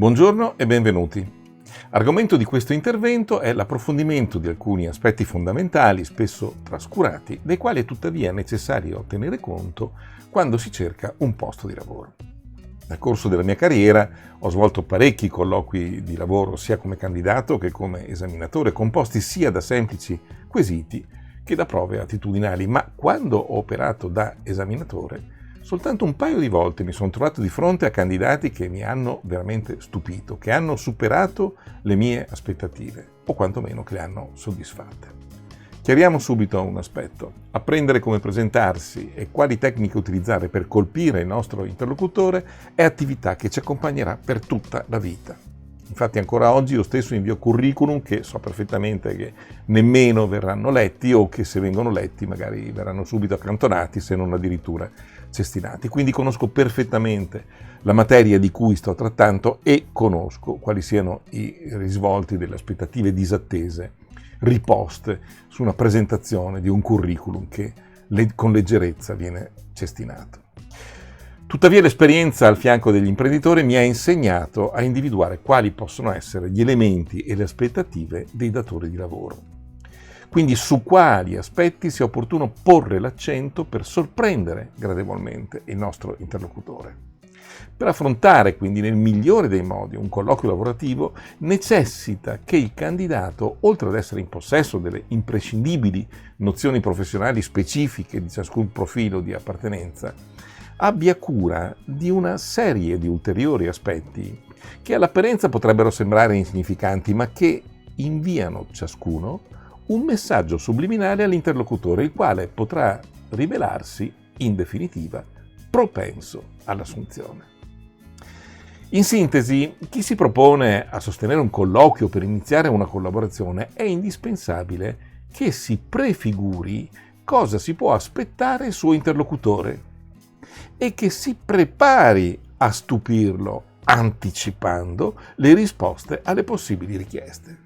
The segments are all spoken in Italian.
Buongiorno e benvenuti. Argomento di questo intervento è l'approfondimento di alcuni aspetti fondamentali, spesso trascurati, dei quali è tuttavia necessario tenere conto quando si cerca un posto di lavoro. Nel corso della mia carriera ho svolto parecchi colloqui di lavoro sia come candidato che come esaminatore, composti sia da semplici quesiti che da prove attitudinali, ma quando ho operato da esaminatore soltanto un paio di volte mi sono trovato di fronte a candidati che mi hanno veramente stupito, che hanno superato le mie aspettative o quantomeno che le hanno soddisfatte. Chiariamo subito un aspetto: apprendere come presentarsi e quali tecniche utilizzare per colpire il nostro interlocutore è attività che ci accompagnerà per tutta la vita. Infatti ancora oggi io stesso invio curriculum che so perfettamente che nemmeno verranno letti o che se vengono letti magari verranno subito accantonati, se non addirittura cestinati. Quindi conosco perfettamente la materia di cui sto trattando e conosco quali siano i risvolti delle aspettative disattese riposte su una presentazione di un curriculum che con leggerezza viene cestinato. Tuttavia l'esperienza al fianco degli imprenditori mi ha insegnato a individuare quali possono essere gli elementi e le aspettative dei datori di lavoro. Quindi su quali aspetti sia opportuno porre l'accento per sorprendere gradevolmente il nostro interlocutore. Per affrontare quindi nel migliore dei modi un colloquio lavorativo necessita che il candidato, oltre ad essere in possesso delle imprescindibili nozioni professionali specifiche di ciascun profilo di appartenenza, abbia cura di una serie di ulteriori aspetti che all'apparenza potrebbero sembrare insignificanti, ma che inviano ciascuno un messaggio subliminale all'interlocutore, il quale potrà rivelarsi, in definitiva, propenso all'assunzione. In sintesi, chi si propone a sostenere un colloquio per iniziare una collaborazione è indispensabile che si prefiguri cosa si può aspettare il suo interlocutore e che si prepari a stupirlo anticipando le risposte alle possibili richieste.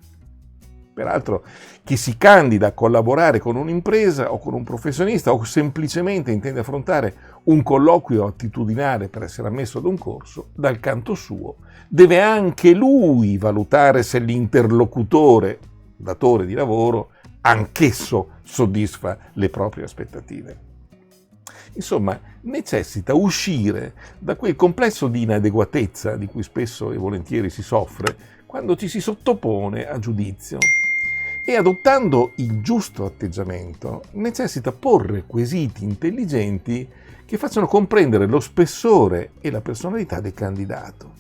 Peraltro, chi si candida a collaborare con un'impresa o con un professionista o semplicemente intende affrontare un colloquio attitudinale per essere ammesso ad un corso, dal canto suo deve anche lui valutare se l'interlocutore, datore di lavoro, anch'esso soddisfa le proprie aspettative. Insomma, necessita uscire da quel complesso di inadeguatezza di cui spesso e volentieri si soffre quando ci si sottopone a giudizio. E adottando il giusto atteggiamento necessita porre quesiti intelligenti che facciano comprendere lo spessore e la personalità del candidato.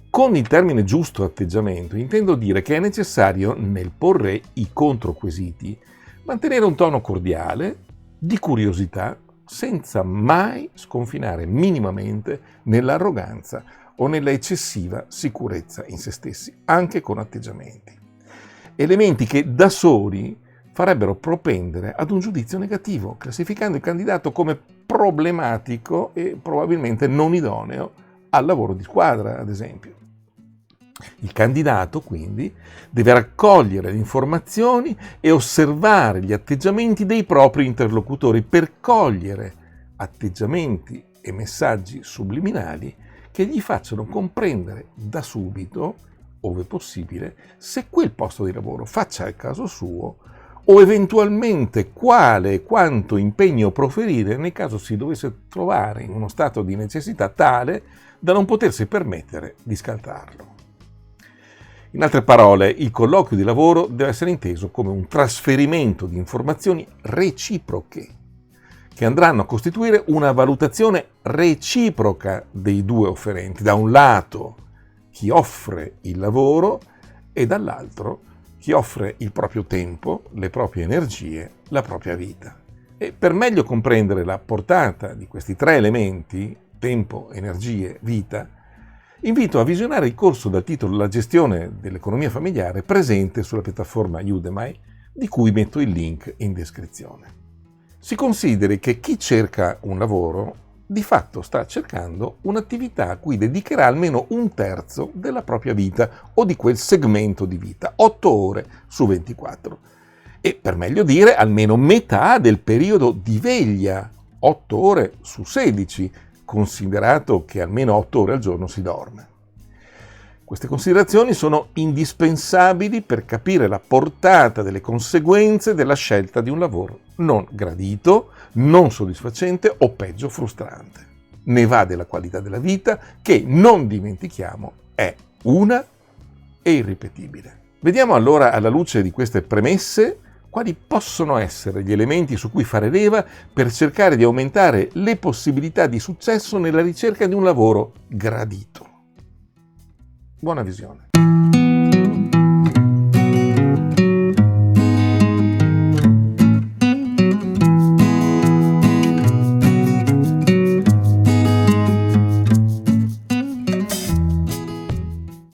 Con il termine giusto atteggiamento intendo dire che è necessario, nel porre i controquesiti, mantenere un tono cordiale, di curiosità, senza mai sconfinare minimamente nell'arroganza o nella eccessiva sicurezza in se stessi, anche con atteggiamenti. Elementi che da soli farebbero propendere ad un giudizio negativo, classificando il candidato come problematico e probabilmente non idoneo al lavoro di squadra, ad esempio. Il candidato, quindi, deve raccogliere le informazioni e osservare gli atteggiamenti dei propri interlocutori per cogliere atteggiamenti e messaggi subliminali che gli facciano comprendere da subito, ove possibile, se quel posto di lavoro faccia il caso suo o eventualmente quale e quanto impegno proferire nel caso si dovesse trovare in uno stato di necessità tale da non potersi permettere di scaltarlo. In altre parole, il colloquio di lavoro deve essere inteso come un trasferimento di informazioni reciproche, che andranno a costituire una valutazione reciproca dei due offerenti. Da un lato chi offre il lavoro e dall'altro chi offre il proprio tempo, le proprie energie, la propria vita. E per meglio comprendere la portata di questi tre elementi, tempo, energie, vita, invito a visionare il corso dal titolo La gestione dell'economia familiare presente sulla piattaforma Udemy, di cui metto il link in descrizione. Si consideri che chi cerca un lavoro di fatto sta cercando un'attività a cui dedicherà almeno un terzo della propria vita o di quel segmento di vita, 8 ore su 24. E per meglio dire almeno metà del periodo di veglia, 8 ore su 16, considerato che almeno 8 ore al giorno si dorme. Queste considerazioni sono indispensabili per capire la portata delle conseguenze della scelta di un lavoro non gradito, non soddisfacente o peggio frustrante. Ne va della qualità della vita che, non dimentichiamo, è una e irripetibile. Vediamo allora, alla luce di queste premesse, quali possono essere gli elementi su cui fare leva per cercare di aumentare le possibilità di successo nella ricerca di un lavoro gradito. Buona visione.